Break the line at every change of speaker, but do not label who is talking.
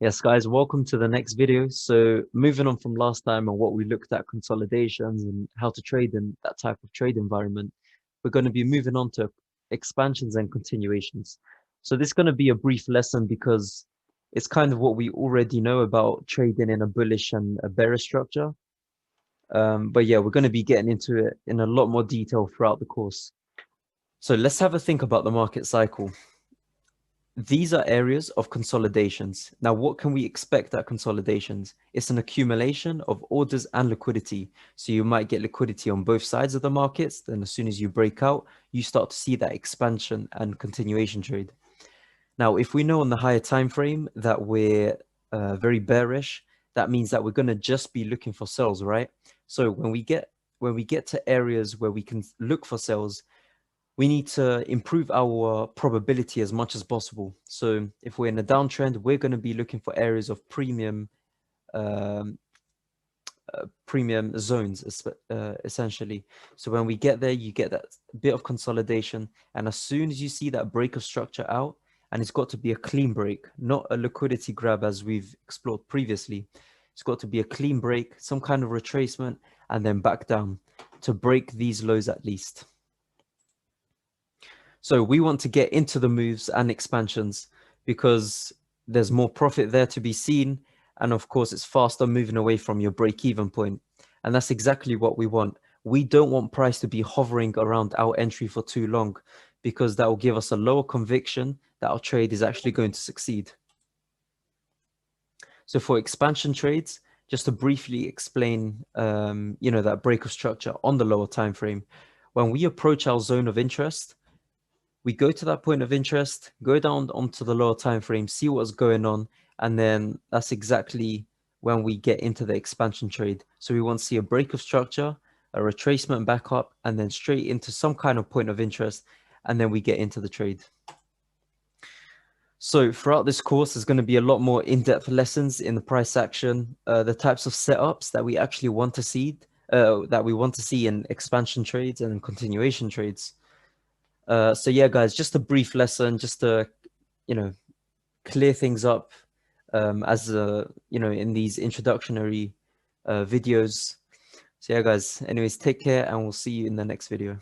Yes, guys, welcome to the next video. So moving on from last time and what we looked at consolidations and how to trade in that type of trade environment, we're going to be moving on to expansions and continuations. So this is going to be a brief lesson because it's kind of what we already know about trading in a bullish and a bearish structure. But yeah, we're going to be getting into it in a lot more detail throughout the course. So let's have a think about the market cycle. These are areas of consolidations. Now, what can we expect at consolidations? It's an accumulation of orders and liquidity. So you might get liquidity on both sides of the markets. Then as soon as you break out, you start to see that expansion and continuation trade. Now, if we know on the higher time frame that we're very bearish, that means that we're going to just be looking for sells, right? So when we get to areas where we can look for sells, we need to improve our probability as much as possible. So if we're in a downtrend, we're going to be looking for areas of premium zones, essentially. So when we get there, you get that bit of consolidation. And as soon as you see that break of structure out, and it's got to be a clean break, not a liquidity grab as we've explored previously. It's got to be a clean break, some kind of retracement, and then back down to break these lows at least. So we want to get into the moves and expansions because there's more profit there to be seen. And of course, it's faster moving away from your break-even point. And that's exactly what we want. We don't want price to be hovering around our entry for too long because that will give us a lower conviction that our trade is actually going to succeed. So for expansion trades, just to briefly explain, that break of structure on the lower time frame, when we approach our zone of interest, we go to that point of interest, go down onto the lower time frame, see what's going on, and then that's exactly when we get into the expansion trade. So we want to see a break of structure, a retracement back up, and then straight into some kind of point of interest, and then we get into the trade. So throughout this course, there's going to be a lot more in-depth lessons in the price action, the types of setups that we actually want to see, in expansion trades and continuation trades. So yeah, guys, just a brief lesson, just to, clear things up in these introductory videos. So yeah, guys, anyways, take care and we'll see you in the next video.